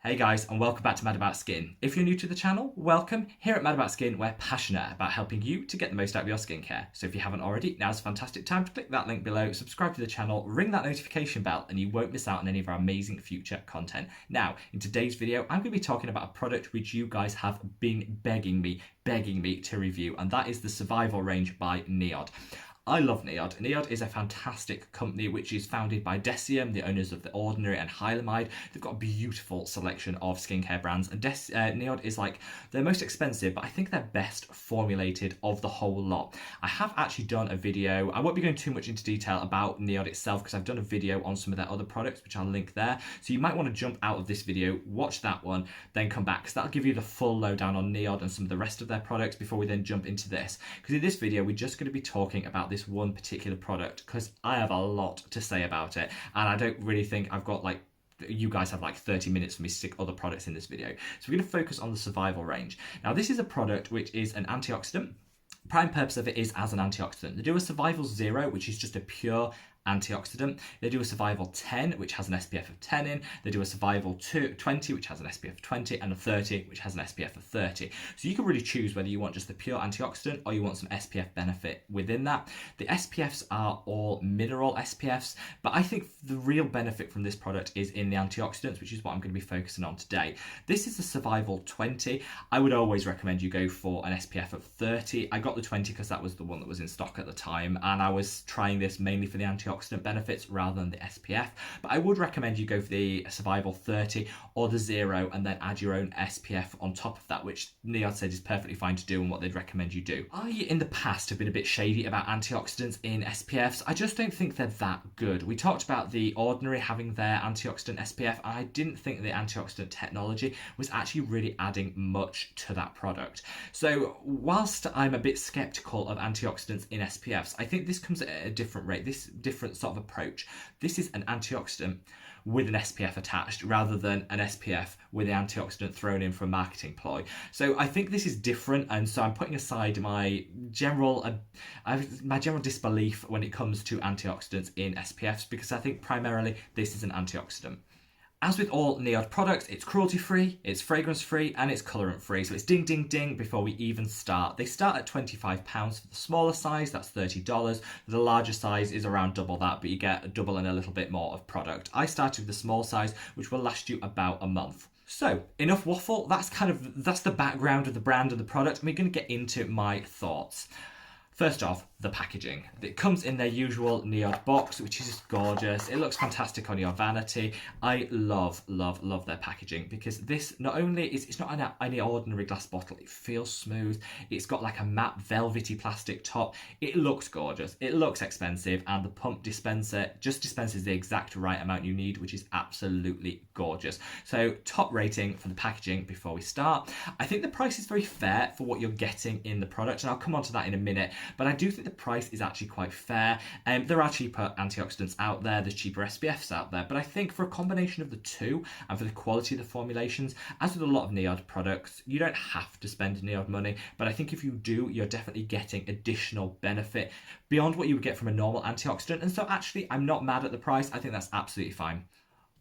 Hey guys, and welcome back to Mad About Skin. If you're new to the channel, welcome. Here at Mad About Skin, we're passionate about helping you to get the most out of your skincare. So if you haven't already, now's a fantastic time to click that link below, subscribe to the channel, ring that notification bell, and you won't miss out on any of our amazing future content. Now, in today's video, I'm going to be talking about a product which you guys have been begging me to review, and that is the Survival range by NIOD. I love NIOD. NIOD is a fantastic company which is founded by Deciem, the owners of The Ordinary and Hylamide. They've got a beautiful selection of skincare brands, and NIOD is like their most expensive, but I think they're best formulated of the whole lot. I have actually done a video, I won't be going too much into detail about NIOD itself because I've done a video on some of their other products which I'll link there. So you might want to jump out of this video, watch that one, then come back because that'll give you the full lowdown on NIOD and some of the rest of their products before we then jump into this. Because in this video, we're just going to be talking about this one particular product because I have a lot to say about it, and I don't really think I've got you guys have 30 minutes for me to stick other products in this video. So we're going to focus on the Survival range. Now this is a product which is an antioxidant. Prime purpose of it is as an antioxidant. They do a Survival 0, which is just a pure antioxidant. They do a Survival 10, which has an SPF of 10 in. They do a Survival 20, which has an SPF of 20, and a 30, which has an SPF of 30. So you can really choose whether you want just the pure antioxidant or you want some SPF benefit within that. The SPFs are all mineral SPFs, but I think the real benefit from this product is in the antioxidants, which is what I'm going to be focusing on today. This is the Survival 20. I would always recommend you go for an SPF of 30. I got the 20 because that was the one that was in stock at the time, and I was trying this mainly for the antioxidant benefits rather than the SPF, but I would recommend you go for the Survival 30 or the 0 and then add your own SPF on top of that, which NIOD said is perfectly fine to do and what they'd recommend you do. I, in the past, have been a bit shady about antioxidants in SPFs. I just don't think they're that good. We talked about The Ordinary having their antioxidant SPF, and I didn't think the antioxidant technology was actually really adding much to that product. So whilst I'm a bit skeptical of antioxidants in SPFs, I think this comes at a different rate, this different sort of approach. This is an antioxidant with an SPF attached rather than an SPF with the antioxidant thrown in for a marketing ploy. So I think this is different, and so I'm putting aside my general disbelief when it comes to antioxidants in SPFs because I think primarily this is an antioxidant. As with all NIOD products, it's cruelty-free, it's fragrance-free, and it's colorant-free. So it's ding, ding, ding before we even start. They start at £25 for the smaller size, that's $30. The larger size is around double that, but you get a double and a little bit more of product. I started with the small size, which will last you about a month. So, enough waffle, that's the background of the brand and the product, and we're going to get into my thoughts. First off, the packaging. It comes in their usual NIOD box, which is just gorgeous. It looks fantastic on your vanity. I love, love, love their packaging because this not only is, it's not any ordinary glass bottle, it feels smooth. It's got like a matte velvety plastic top. It looks gorgeous. It looks expensive, and the pump dispenser just dispenses the exact right amount you need, which is absolutely gorgeous. So top rating for the packaging before we start. I think the price is very fair for what you're getting in the product, and I'll come on to that in a minute. But I do think the price is actually quite fair. There are cheaper antioxidants out there, there's cheaper SPFs out there, but I think for a combination of the two and for the quality of the formulations, as with a lot of NIOD products, you don't have to spend NIOD money, but I think if you do, you're definitely getting additional benefit beyond what you would get from a normal antioxidant, and so actually I'm not mad at the price. I think that's absolutely fine.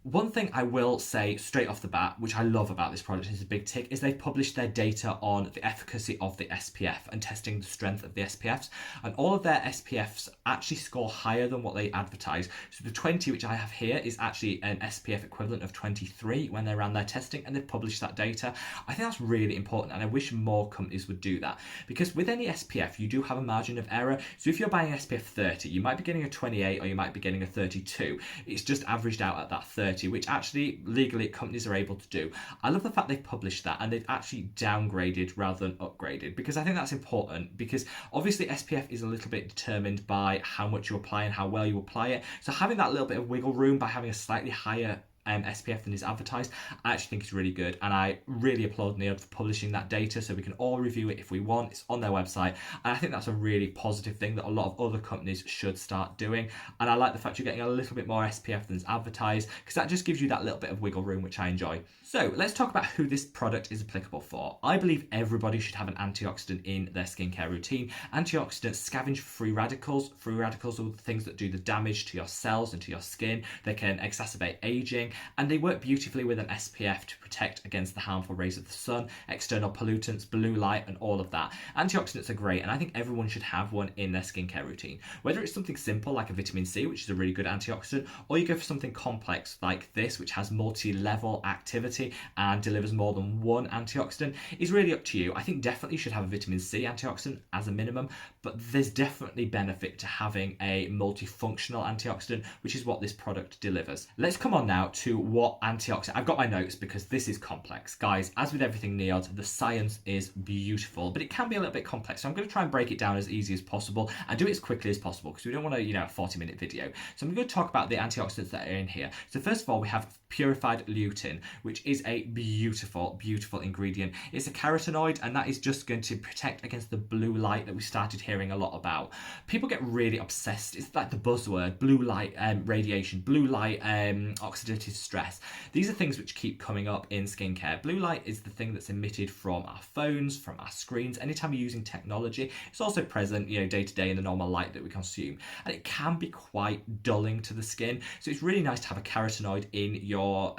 One thing I will say straight off the bat, which I love about this product, is a big tick, is they've published their data on the efficacy of the SPF and testing the strength of the SPFs, and all of their SPFs actually score higher than what they advertise. So the 20, which I have here, is actually an SPF equivalent of 23 when they ran their testing, and they've published that data. I think that's really important, and I wish more companies would do that, because with any SPF, you do have a margin of error. So if you're buying SPF 30, you might be getting a 28 or you might be getting a 32. It's just averaged out at that 30. Which actually legally companies are able to do. I love the fact they've published that and they've actually downgraded rather than upgraded, because I think that's important, because obviously SPF is a little bit determined by how much you apply and how well you apply it. So having that little bit of wiggle room by having a slightly higher SPF than is advertised, I actually think it's really good, and I really applaud NIOD for publishing that data so we can all review it if we want. It's on their website, and I think that's a really positive thing that a lot of other companies should start doing. And I like the fact you're getting a little bit more SPF than is advertised, because that just gives you that little bit of wiggle room, which I enjoy. So let's talk about who this product is applicable for. I believe everybody should have an antioxidant in their skincare routine. Antioxidants scavenge free radicals. Free radicals are the things that do the damage to your cells and to your skin. They can exacerbate aging. and they work beautifully with an SPF to protect against the harmful rays of the sun, external pollutants, blue light, and all of that. Antioxidants are great, and I think everyone should have one in their skincare routine. Whether it's something simple like a vitamin C, which is a really good antioxidant, or you go for something complex like this, which has multi-level activity and delivers more than one antioxidant, is really up to you. I think definitely you should have a vitamin C antioxidant as a minimum, but there's definitely benefit to having a multifunctional antioxidant, which is what this product delivers. Let's come on now to what antioxidant. I've got my notes because this is complex. Guys, as with everything NIOD, the science is beautiful, but it can be a little bit complex. So I'm going to try and break it down as easy as possible and do it as quickly as possible because we don't want a 40-minute video. So I'm going to talk about the antioxidants that are in here. So first of all, we have purified lutein, which is a beautiful, beautiful ingredient. It's a carotenoid, and that is just going to protect against the blue light that we started hearing a lot about. People get really obsessed. It's like the buzzword, blue light radiation, blue light oxidative stress. These are things which keep coming up in skincare. Blue light is the thing that's emitted from our phones, from our screens. Anytime you're using technology, it's also present, day to day in the normal light that we consume, and it can be quite dulling to the skin. So it's really nice to have a carotenoid in your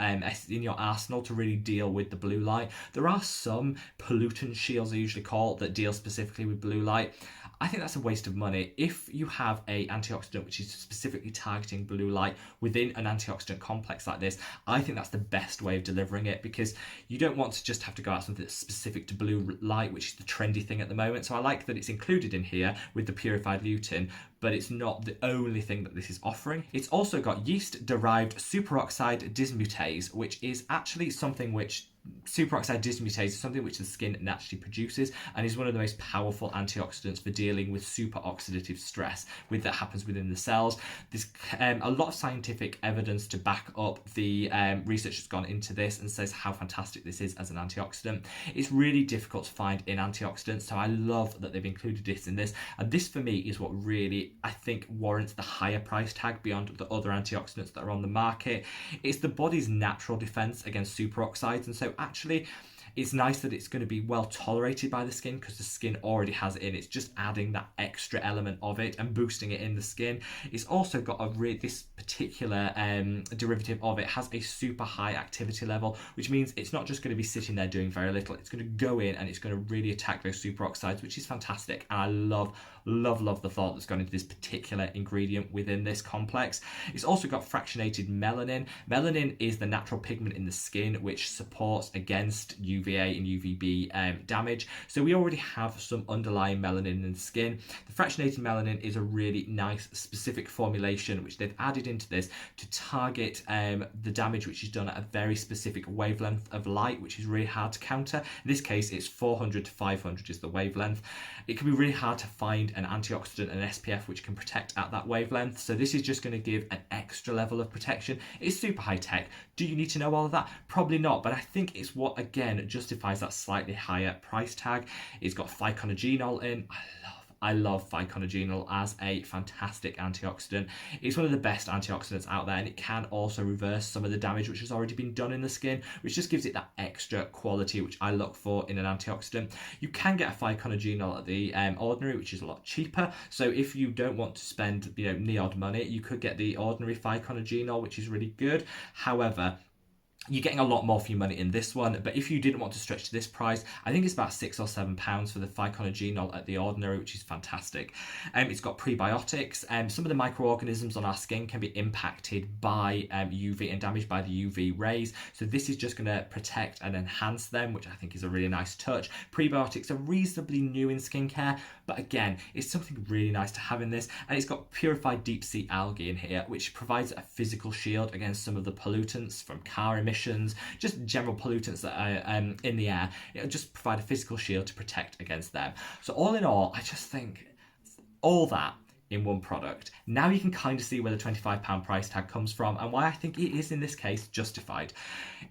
arsenal to really deal with the blue light. There are some pollutant shields, I usually call, that deal specifically with blue light. I think that's a waste of money. If you have a antioxidant which is specifically targeting blue light within an antioxidant complex like this, I think that's the best way of delivering it, because you don't want to just have to go out something that's specific to blue light, which is the trendy thing at the moment. So I like that it's included in here with the purified lutein, but it's not the only thing that this is offering. It's also got yeast-derived superoxide dismutase, which is actually something which superoxide dismutase is something which the skin naturally produces and is one of the most powerful antioxidants for dealing with superoxidative stress that happens within the cells. There's a lot of scientific evidence to back up the research that's gone into this and says how fantastic this is as an antioxidant. It's really difficult to find in antioxidants, so I love that they've included this in this, and this for me is what really I think warrants the higher price tag beyond the other antioxidants that are on the market. It's the body's natural defense against superoxides, and so actually it's nice that it's going to be well tolerated by the skin because the skin already has it in. It's just adding that extra element of it and boosting it in the skin. It's also got this particular derivative of it has a super high activity level, which means it's not just going to be sitting there doing very little. It's going to go in and it's going to really attack those superoxides, which is fantastic. And I love the thought that's gone into this particular ingredient within this complex. It's also got fractionated melanin. Melanin is the natural pigment in the skin which supports against UVA and UVB damage. So we already have some underlying melanin in the skin. The fractionated melanin is a really nice specific formulation which they've added into this to target the damage which is done at a very specific wavelength of light, which is really hard to counter. In this case, it's 400 to 500 is the wavelength. It can be really hard to find an antioxidant and SPF which can protect at that wavelength. So this is just going to give an extra level of protection. It's super high tech. Do you need to know all of that? Probably not, but I think it's what, again, justifies that slightly higher price tag. It's got phyconogenol in. I love phyconogenol as a fantastic antioxidant. It's one of the best antioxidants out there, and it can also reverse some of the damage which has already been done in the skin, which just gives it that extra quality which I look for in an antioxidant. You can get a phyconogenol at the ordinary, which is a lot cheaper. So if you don't want to spend NIOD money, you could get the ordinary phyconogenol, which is really good. However, you're getting a lot more for your money in this one, but if you didn't want to stretch to this price, I think it's about £6 or £7 for the phyconogenol at the ordinary, which is fantastic. It's got prebiotics. Some of the microorganisms on our skin can be impacted by UV and damaged by the UV rays, so this is just going to protect and enhance them, which I think is a really nice touch. Prebiotics are reasonably new in skincare, but again, it's something really nice to have in this, and it's got purified deep sea algae in here, which provides a physical shield against some of the pollutants from car emissions, just general pollutants that are in the air. It'll just provide a physical shield to protect against them. So all in all, I just think all that in one product. Now you can kind of see where the £25 price tag comes from and why I think it is in this case justified.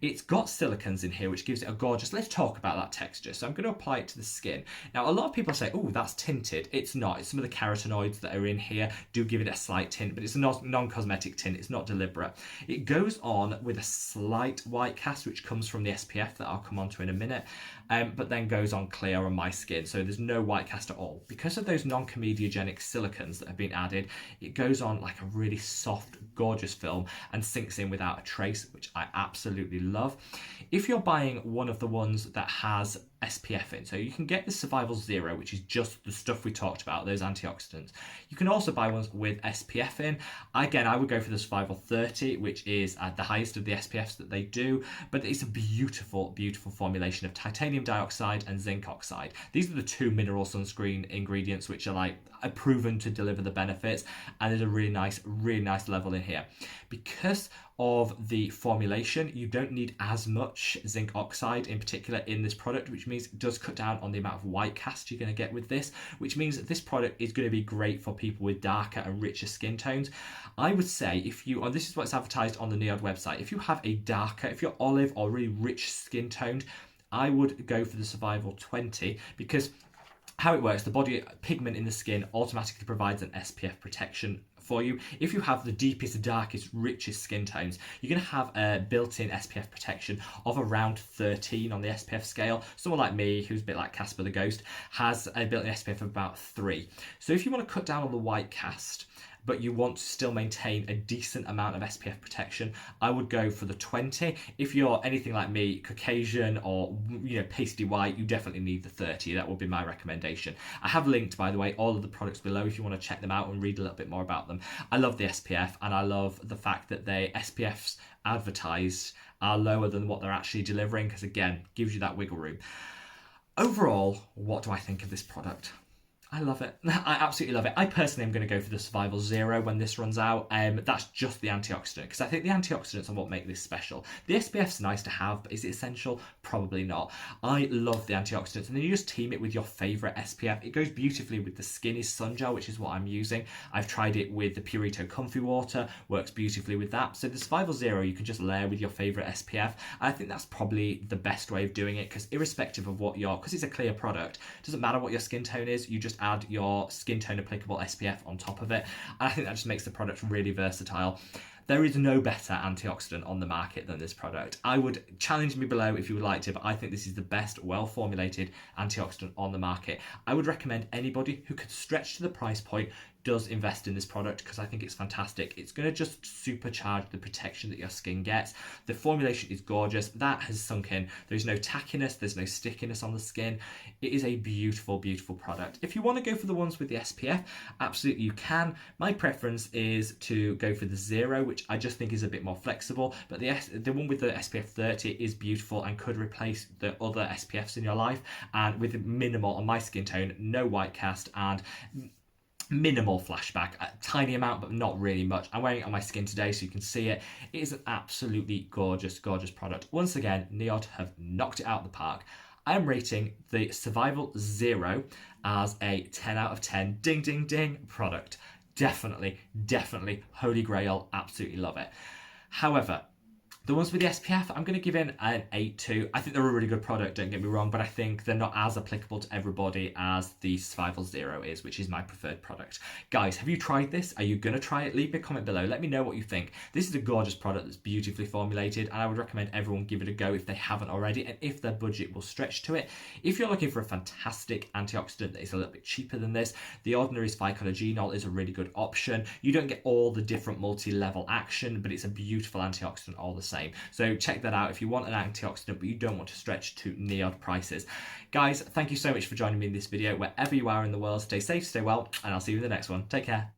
It's got silicons in here which gives it a gorgeous, let's talk about that texture. So I'm going to apply it to the skin. Now a lot of people say, oh, that's tinted. It's not. It's some of the carotenoids that are in here do give it a slight tint, but it's a non-cosmetic tint. It's not deliberate. It goes on with a slight white cast which comes from the SPF that I'll come on to in a minute, but then goes on clear on my skin. So there's no white cast at all. Because of those non-comedogenic silicons that have been added, it goes on like a really soft, gorgeous film and sinks in without a trace, which I absolutely love. If you're buying one of the ones that has SPF in, so you can get the Survival Zero, which is just the stuff we talked about, those antioxidants. You can also buy ones with SPF in. Again, I would go for the Survival 30, which is the highest of the SPFs that they do, but it's a beautiful, beautiful formulation of titanium dioxide and zinc oxide. These are the two mineral sunscreen ingredients which are like proven to deliver the benefits, and there's a really nice level in here. Because of the formulation, you don't need as much zinc oxide in particular in this product, which means it does cut down on the amount of white cast you're going to get with this, which means that this product is going to be great for people with darker and richer skin tones. I would say if you, and this is what's advertised on the NIOD website, if you have a darker, if you're olive or really rich skin toned, I would go for the Survival 20, because how it works, the body pigment in the skin automatically provides an SPF protection for you. If you have the deepest, darkest, richest skin tones, you're going to have a built-in SPF protection of around 13 on the SPF scale. Someone like me, who's a bit like Casper the Ghost, has a built-in SPF of about 3. So if you want to cut down on the white cast, but you want to still maintain a decent amount of SPF protection, I would go for the 20. If you're anything like me, Caucasian or pasty white, you definitely need the 30. That would be my recommendation. I have linked, by the way, all of the products below if you want to check them out and read a little bit more about them. I love the SPF, and I love the fact that the SPFs advertised are lower than what they're actually delivering, because again, gives you that wiggle room. Overall, what do I think of this product? I love it. I absolutely love it. I personally am going to go for the Survival Zero when this runs out. That's just the antioxidant, because I think the antioxidants are what make this special. The SPF's nice to have, but is it essential? Probably not. I love the antioxidants, and then you just team it with your favourite SPF. It goes beautifully with the Skinny's Sun Gel, which is what I'm using. I've tried it with the Purito Comfy Water, works beautifully with that. So the Survival Zero, you can just layer with your favourite SPF. I think that's probably the best way of doing it, because irrespective of what because it's a clear product, it doesn't matter what your skin tone is, you just add your skin tone applicable SPF on top of it. And I think that just makes the product really versatile. There is no better antioxidant on the market than this product. I would challenge me below if you would like to, but I think this is the best well-formulated antioxidant on the market. I would recommend anybody who could stretch to the price point does invest in this product, because I think it's fantastic. It's going to just supercharge the protection that your skin gets. The formulation is gorgeous. That has sunk in. There's no tackiness, there's no stickiness on the skin. It is a beautiful, beautiful product. If you want to go for the ones with the SPF, absolutely you can. My preference is to go for the Zero, which I just think is a bit more flexible, but the one with the SPF 30 is beautiful and could replace the other SPFs in your life, and with minimal, on my skin tone, no white cast and minimal flashback, a tiny amount but not really much. I'm wearing it on my skin today so you can see it. It is an absolutely gorgeous, gorgeous product. Once again, NIOD have knocked it out of the park. I am rating the Survival Zero as a 10 out of 10 ding ding ding product. Definitely, definitely Holy Grail, absolutely love it. However, the ones with the SPF, I'm going to give in an 8 to. I think they're a really good product, don't get me wrong, but I think they're not as applicable to everybody as the Survival Zero is, which is my preferred product. Guys, have you tried this? Are you going to try it? Leave me a comment below. Let me know what you think. This is a gorgeous product that's beautifully formulated, and I would recommend everyone give it a go if they haven't already, and if their budget will stretch to it. If you're looking for a fantastic antioxidant that is a little bit cheaper than this, the Ordinary's phycogenol is a really good option. You don't get all the different multi-level action, but it's a beautiful antioxidant all the same. So check that out if you want an antioxidant but you don't want to stretch to NIOD prices. Guys, thank you so much for joining me in this video. Wherever you are in the world, stay safe, stay well, and I'll see you in the next one. Take care.